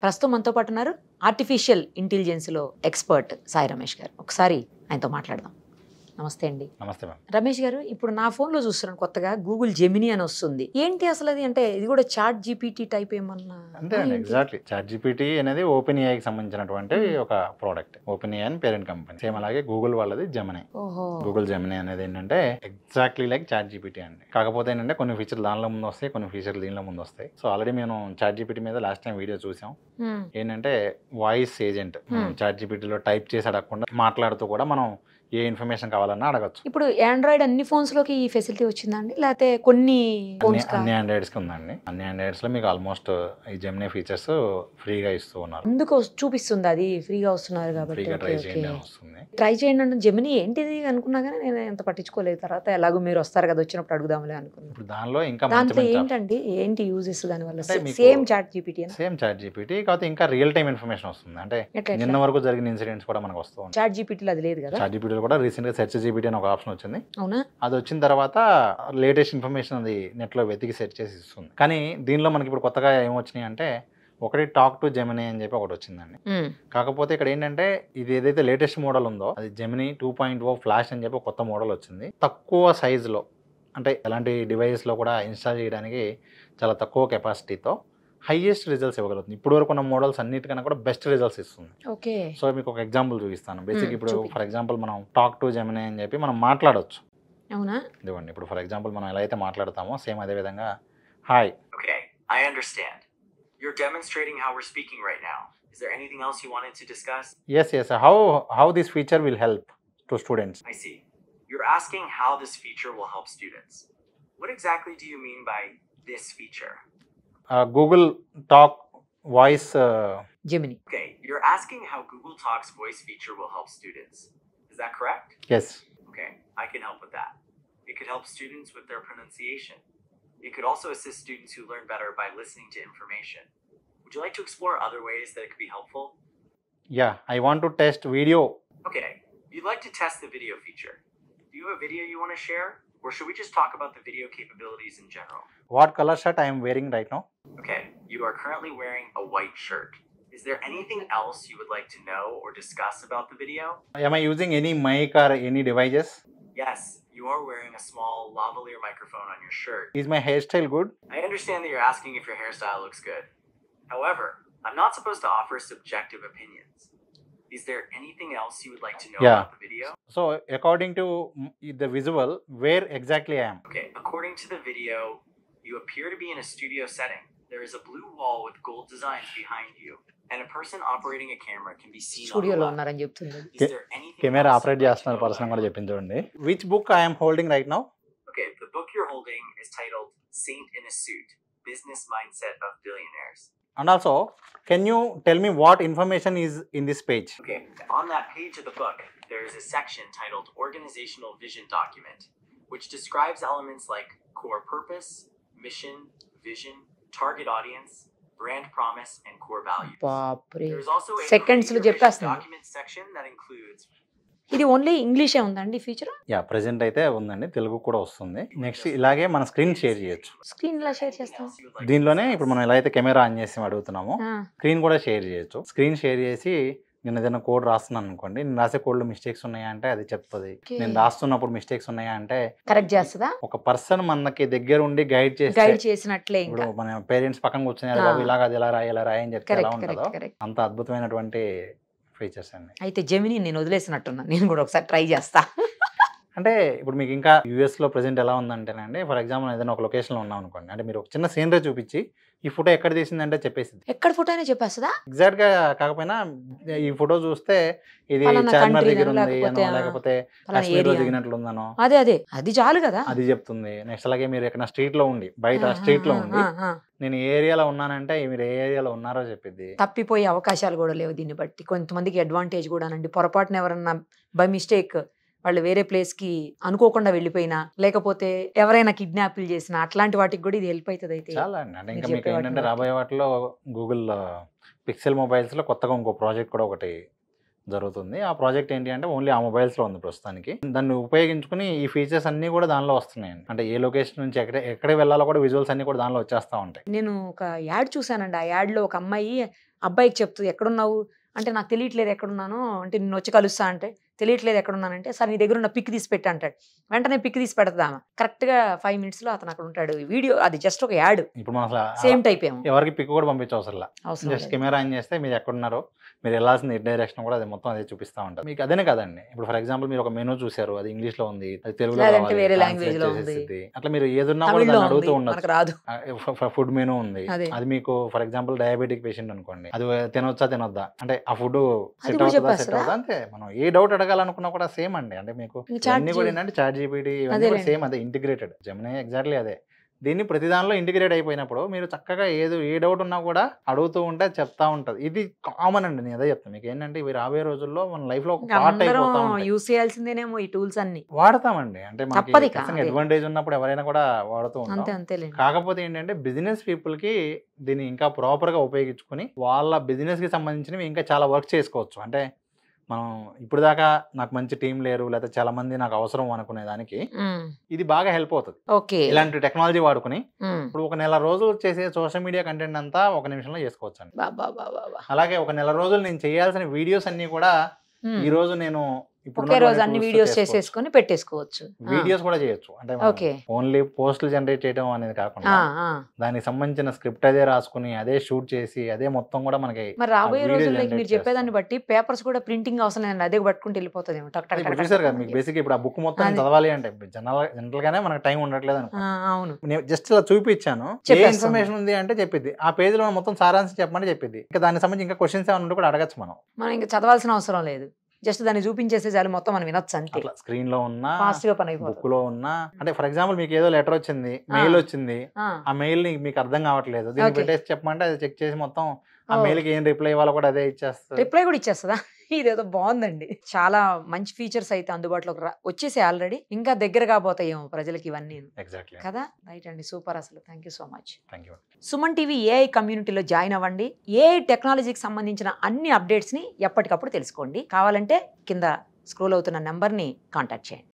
ప్రస్తుతం మనతో పాటు ఉన్నారు ఆర్టిఫిషియల్ ఇంటెలిజెన్స్లో ఎక్స్పర్ట్ సాయి రమేష్ గారు. ఒకసారి ఆయనతో మాట్లాడదాం. నమస్తే అండి. నమస్తే మ్యామ్. రమేష్ గారు, ఇప్పుడు నా ఫోన్లో చూస్తున్నాను కొత్తగా గూగుల్ జెమినీ అని వస్తుంది. ఏంటి అసలు అది? అంటే ఇది కూడా చాట్ జీపీటీ టైప్ ఏమన్నా? అంతే అండి, ఎగ్జాక్ట్లీ. చాట్ జీపీటీ అనేది ఓపెన్ ఏఐకి సంబంధించినటువంటి ఒక ప్రోడక్ట్. ఓపెన్ ఏఐ అని పేరెంట్ కంపెనీ. సేమ్ అలాగే గూగుల్ వాళ్ళది జెమినీ. గూగుల్ జెమినీ అనేది ఏంటంటే ఎగ్జాక్ట్లీ లైక్ చాట్ జీపీటీ అండి. కాకపోతే ఏంటంటే కొన్ని ఫీచర్లు దానిలో ముందు వస్తాయి, కొన్ని ఫీచర్లు దీనిలో ముందు వస్తాయి. సో ఆల్రెడీ మేము చాట్ జీపీటీ మీద లాస్ట్ టైం వీడియో చూసాం. ఏంటంటే వాయిస్ ఏజెంట్ చాట్ జీపీటీలో టైప్ చేసి అడగకుండా మాట్లాడుతూ కూడా మనం ఏ ఇన్ఫర్మేషన్ కావాలన్నా అడగచ్చు. ఇప్పుడు ఆండ్రాయిడ్ అన్ని ఫోన్స్ లోకి ఈ ఫెసిలిటీ వచ్చిందండి, లేకపోతే కొన్ని అన్ని ఆండ్రాయిడ్స్ కి ఉందండి. అన్ని ఆండ్రాయిడ్స్ లో మీకు ఆల్మోస్ట్ ఈ జెమినీ ఫీచర్స్ ఫ్రీగా ఇస్తూ ఉన్నారు. ఎందుకు చూపిస్తుంది అది ఫ్రీగా వస్తున్నారు కాబట్టి? ట్రై చేయండి అని వస్తుంది. ట్రై చేయండి అంటే జెమినీ ఏంటిది అనుకున్నా కానీ నేను ఎంత పట్టించుకోలేదు. తర్వాత ఎలాగో మీరు వస్తారు కదా, వచ్చినప్పుడు అడుగుదాంలే అనుకున్నాను. ఇప్పుడు దానిలో ఇంకా దాంట్లో ఏంటండి, ఏంటి యూజెస్ దాని వల్ల? సేమ్ చాట్ జీపీటీ కాకపోతే ఇంకా రియల్ టైమ్ ఇన్ఫర్మేషన్ వస్తుంది. అంటే నిన్న వరకు జరిగిన ఇన్సిడెంట్స్ కూడా మనకు వస్తుంది. చాట్ జీపీటీలో అది లేదు కదా. చాట్ జీపీటీలో కూడా రీసెంట్ గా సెర్చ్ జీపీటీ అని ఒక ఆప్షన్ వచ్చింది. అవునా? అది వచ్చిన తర్వాత లేటెస్ట్ ఇన్ఫర్మేషన్ అది నెట్ లో వెతికి సెర్చ్ చేసి ఇస్తుంది. కానీ దీనిలో మనకి ఇప్పుడు కొత్తగా ఏమొచ్చినాయి అంటే ఒకటి టాక్ టు జెమినీ అని చెప్పి ఒకటి వచ్చిందండి. కాకపోతే ఇక్కడ ఏంటంటే ఇది ఏదైతే లేటెస్ట్ మోడల్ ఉందో అది జెమినీ 2.0 ఫ్లాష్ అని చెప్పి కొత్త మోడల్ వచ్చింది. తక్కువ సైజులో, అంటే ఎలాంటి డివైస్లో కూడా ఇన్స్టాల్ చేయడానికి చాలా తక్కువ కెపాసిటీతో హైయెస్ట్ రిజల్ట్స్ ఇవ్వగలుగుతుంది. ఇప్పుడు వరకు ఉన్న మోడల్స్ అన్నిటికన్నా కూడా బెస్ట్ రిజల్ట్స్ ఇస్తుంది. ఓకే. సో మీకు ఒక ఎగ్జాంపుల్ చూపిస్తాను. బేసిక్ ఇప్పుడు ఫర్ ఎగ్జాంపుల్ మనం టాక్ టు జెమినీ అని చెప్పి మనం మాట్లాడవచ్చు. అవునా? ఇదిగోండి, ఇప్పుడు ఫర్ ఎగ్జాంపుల్ మనం ఎలా అయితే మాట్లాడతామో సేమ్ అదే విధంగా hi. Okay, I understand. You're demonstrating how we're speaking right now. Is there anything else you wanted to discuss? Yes. How this feature will help to students? I see. You're asking how this feature will help students. What exactly do you mean by this feature? Google Talk voice Gemini. Okay, you're asking how Google Talk's voice feature will help students. Is that correct? Yes. Okay, I can help with that. It could help students with their pronunciation. It could also assist students who learn better by listening to information. Would you like to explore other ways that it could be helpful? Yeah, I want to test video. Okay, you'd like to test the video feature. Do you have a video you want to share? Or should we just talk about the video capabilities in general? What color shirt I am wearing right now? Okay, you are currently wearing a white shirt. Is there anything else you would like to know or discuss about the video? Am I using any mic or any devices? Yes, you are wearing a small lavalier microphone on your shirt. Is my hairstyle good? I understand that you're asking if your hairstyle looks good. However, I'm not supposed to offer subjective opinions. Is there anything else you would like to know about the video? So, according to the visual, where exactly I am? Okay, according to the video, you appear to be in a studio setting. There is a blue wall with gold designs behind you, and a person operating a camera can be seen on the left. Is there anything camera else operate you'd like to చేస్తున్న know person కూడా about? చెప్పింది చూడండి. Which book I am holding right now? Okay, the book you're holding is titled Saint in a Suit: Business Mindset of Billionaires. And also, can you tell me what information is in this page? Okay, on that page of the book, there is a section titled Organizational Vision Document, which describes elements like core purpose, mission, vision, target audience, brand promise, and core values. There is also a Seconds lo చెప్పేస్తున్నా. document section that includes. ఇది only ఇంగ్లీషే ఉందండి feature? Yeah, present అయితే ఉందండి, తెలుగు కూడా వస్తుంది. Next ఇలాగే మన screen share చేయొచ్చు. స్క్రీన్ ఎలా షేర్ చేస్తాం? దీనిలోనే ఇప్పుడు మనం ఎలా అయితే కెమెరా ఆన్ చేసి అడుగుతున్నామో స్క్రీన్ కూడా షేర్ చేయొచ్చు. స్క్రీన్ షేర్ చేసి నేను ఏదైనా కోడ్ రాస్తున్నాను అనుకోండి, నేను రాసే కోడ్లో మిస్టేక్స్ ఉన్నాయా అంటే అది చెప్తుంది. నేను రాస్తున్నప్పుడు మిస్టేక్స్ ఉన్నాయా అంటే కరెక్ట్ చేస్తుందా? ఒక పర్సన్ మనకి దగ్గర ఉండి గైడ్ చేసినట్లే. ఇప్పుడు మన పేరెంట్స్ పక్కన కూర్చున్నారు, బాబు ఇలాగ అది ఎలా రాయి అని చెప్తే ఎలా ఉంటుందో అంత అద్భుతమైనటువంటి ఫీచర్స్ అండి. అయితే జెమినీ నేను వదిలేసినట్టున్నాను, నేను కూడా ఒకసారి ట్రై చేస్తా. అంటే ఇప్పుడు మీకు ఇంకా యూఎస్లో ప్రెజెంట్ ఎలా ఉందంటేనండి, ఫర్ ఎగ్జాంపుల్ ఏదైనా ఒక లొకేషన్లో ఉన్నాం అనుకోండి, అంటే మీరు ఒక చిన్న సీనరీ చూపించి ఈ ఫోటో ఎక్కడ తీసిందంటే చెప్పేసింది. ఎక్కడ ఫోటో అయినా చెప్పేస్తుందా? ఎగ్జాక్ట్ గా కాకపోయినా ఈ ఫోటో చూస్తే ఇది చార్మినార్ దగ్గర ఉంది అనో, లేకపోతే కాశ్మీర్ లో దిగినట్లు ఉందనో, అది చాలు కదా, అది చెప్తుంది. నెక్స్ట్ అలాగే మీరు ఎక్కడ స్ట్రీట్ లో ఉండి, బయట స్ట్రీట్ లో ఉండి నేను ఏ ఏరియాలో ఉన్నానంటే మీరు ఏ ఏరియాలో ఉన్నారో చెప్పిద్ది. తప్పిపోయే అవకాశాలు కూడా లేవు దీన్ని బట్టి. కొంతమందికి అడ్వాంటేజ్ కూడానండి. పొరపాటున ఎవరన్నా బై మిస్టేక్ వాళ్ళు వేరే ప్లేస్కి అనుకోకుండా వెళ్ళిపోయినా, లేకపోతే ఎవరైనా కిడ్నాప్లు చేసినా, అట్లాంటి వాటికి కూడా ఇది హెల్ప్ అవుతుంది. అయితే చాలా అండి. అంటే ఇంకా మీకు ఏంటంటే రాబోయే వాటిలో గూగుల్ పిక్సెల్ మొబైల్స్లో కొత్తగా ఇంకో ప్రాజెక్ట్ కూడా ఒకటి జరుగుతుంది. ఆ ప్రాజెక్ట్ ఏంటి అంటే ఓన్లీ ఆ మొబైల్స్లో ఉంది ప్రస్తుతానికి. దాన్ని ఉపయోగించుకుని ఈ ఫీచర్స్ అన్నీ కూడా దానిలో వస్తున్నాయండి. అంటే ఏ లొకేషన్ నుంచి ఎక్కడ వెళ్ళాలో కూడా విజువల్స్ అన్నీ కూడా దానిలో వచ్చేస్తూ ఉంటాయి. నేను ఒక యాడ్ చూసానండి. ఆ యాడ్లో ఒక అమ్మాయి అబ్బాయికి చెప్తూ ఎక్కడున్నావు అంటే నాకు తెలియట్లేదు ఎక్కడున్నాను అంటే నిన్ను వచ్చి కలుస్తా అంటే తెలియట్లేదు ఎక్కడున్నానంటే సార్ నీ దగ్గర ఉన్న పిక్ తీసి పెట్టి అంటాడు. వెంటనే పిక్ తీసి పెడతామా కరెక్ట్గా 5 minutes లో అతను అక్కడ ఉంటాడు. వీడియో అది జస్ట్ ఒక యాడ్, ఇప్పుడు మనం అసలు సేమ్ టైప్ ఏమో ఎవరికి పిక్ కూడా పంపించవసరం అవసరం జస్ట్ లేదు. కెమెరా ఆన్ చేస్తే మీరు ఎక్కడున్నారో, మీరు వెళ్ళాల్సిన డైరెక్షన్ కూడా అది మొత్తం అదే చూపిస్తూ ఉంటుంది మీకు. అదేనే కదండి, ఇప్పుడు ఫర్ ఎగ్జాంపుల్ మీరు ఒక మెనూ చూసారు, అది ఇంగ్లీష్ లో ఉంది, అది తెలుగులో లేదంటే రావాలి, వేరే translate language లో ఉంది. చేసేసిద్ది. అట్లా మీరు ఏదున్నా కూడా తమిళ్లో దాన్ని అడుగుతూ ఉంది, ఉండొచ్చు. మనకు రాదు. ఫుడ్ మెనూ ఉంది, అదే. అది మీకు ఫర్ ఎగ్జాంపుల్ డయాబెటిక్ పేషెంట్ అనుకోండి, అది తినొచ్చా తినొద్దా అంటే ఆ ఫుడ్ అది సెట్ కూడా అవుతుందా సెట్ చెప్పేస్తారా? అవుతుందా, అంతే. మనం ఏ డౌట్ అడగాలనుకున్నా కూడా సేమ్ అండి. అంటే మీకు Chat అన్ని కూడా ఏంటంటే చాట్ జీపీటీ ఇవన్నీ కూడా అదేలేండి. సేమ్ అదే ఇంటిగ్రేటెడ్. జెమినీ ఎగ్జాక్ట్లీ అదే. దీన్ని ప్రతి దానిలో ఇంటిగ్రేట్ అయిపోయినప్పుడు మీరు చక్కగా ఏ డౌట్ ఉన్నా కూడా అడుగుతూ ఉంటే చెప్తా ఉంటుంది. ఇది కామన్ అండి, నేను అదే చెప్తాను మీకు. ఏంటంటే ఇవి రాబోయే రోజుల్లో మన లైఫ్ లో ఒక పార్ట్ అందరం అయిపోతా ఉంటాయి. యూస్ చేయాల్సిందేనేమో ఈ టూల్స్ అన్ని. వాడతామండి, అంటే తప్పదు ఇక, మనకి అదే. అడ్వాంటేజ్ ఉన్నప్పుడు ఎవరైనా కూడా వాడుతూ అంతే ఉంటాం. అంతేలేండి. కాకపోతే ఏంటంటే బిజినెస్ పీపుల్ కి దీన్ని ఇంకా ప్రాపర్ గా ఉపయోగించుకుని వాళ్ళ బిజినెస్ కి సంబంధించినవి ఇంకా చాలా వర్క్ చేసుకోవచ్చు. అంటే మనం ఇప్పుడు దాకా నాకు మంచి టీం లేరు, లేకపోతే చాలా మంది నాకు అవసరం అనుకునే దానికి ఇది బాగా హెల్ప్ అవుతుంది. ఓకే. ఇలాంటి టెక్నాలజీ వాడుకుని ఇప్పుడు ఒక నెల రోజులు చేసే సోషల్ మీడియా కంటెంట్ అంతా ఒక నిమిషంలో చేసుకోవచ్చు అండి. అలాగే ఒక నెల రోజులు నేను చేయాల్సిన వీడియోస్ అన్ని కూడా ఈ రోజు నేను ఇప్పుడు ఒకే రోజు అన్ని వీడియోస్ చేసేసుకొని పెట్టేసుకోవచ్చు. వీడియోస్ కూడా చేయొచ్చు. అంటే ఓకే. ఓన్లీ పోస్టులు జనరేట్ చేయడం అనేది కాకుండా దానికి సంబంధించిన స్క్రిప్ట్ అదే రాసుకుని అదే షూట్ చేసి అదే మొత్తం కూడా మనకి మరి రాబోయే video రోజుల్లో generate మీరు చెప్పేదాన్ని బట్టి పేపర్స్ కూడా ప్రింటింగ్ అవసరం లేదండి, అదే పట్టుకుంటూ వెళ్ళిపోతుంది. ఇప్పుడు చూసారు కదా మీకు బేసిక్ ఇప్పుడు ఆ బుక్ మొత్తం అది. చదవాలి అంటే జనరల్ గానే మనకు టైం ఉండట్లేదు అనుకో. అవును, నేను జస్ట్ ఇలా చూపించాను, ఏ చెప్పేస్తుంది. ఇన్ఫర్మేషన్ ఉంది అంటే చెప్పిద్ది. ఆ పేజ్ లో మొత్తం సారాంశం చెప్పమని చెప్పిద్ది. ఇంకా దానికి సంబంధించి ఇంకా క్వశ్చన్స్ ఏమైనా ఉంటే కూడా అడగచ్చు మనం. మనం ఇంకా చదవాల్సిన అవసరం లేదు, జస్ట్ దాన్ని చూపించేసే చాలు, మొత్తం మనం వినొచ్చు అంతే. అట్లా స్క్రీన్ లో ఉన్నా ఫాస్ట్ గా పని అయిపోతుంది. బుక్ లో ఉన్నా. అంటే ఫర్ ఎగ్జాంపుల్ మీకు ఏదో లెటర్ వచ్చింది, మెయిల్ వచ్చింది, ఆ మెయిల్ ని మీకు అర్థం కావట్లేదు, దీన్ని Okay. పెట్టేసి చెప్పమంటే అది చెక్ చేసి మొత్తం ఆ Oh. మెయిల్ కి ఏం రిప్లై ఇవ్వాలో కూడా అదే ఇచ్చేస్తుంది. రిప్లై కూడా ఇచ్చేస్తుందా? ఇదేదో బాగుందండి. చాలా మంచి ఫీచర్స్ అయితే అందుబాటులోకి వచ్చేసి ఆల్రెడీ, ఇంకా దగ్గర కాబోతాయేమో ప్రజలకి ఇవన్నీ ఎగ్జాక్ట్లీ. కదా. రైట్ అండి, సూపర్ అసలు. Thank you so much. Thank you. Suman TV AI కమ్యూనిటీలో జాయిన్ అవ్వండి. ఏఐ టెక్నాలజీకి సంబంధించిన అన్ని అప్డేట్స్ని ఎప్పటికప్పుడు తెలుసుకోండి. కావాలంటే కింద స్క్రోల్ అవుతున్న నెంబర్ని కాంటాక్ట్ చేయండి.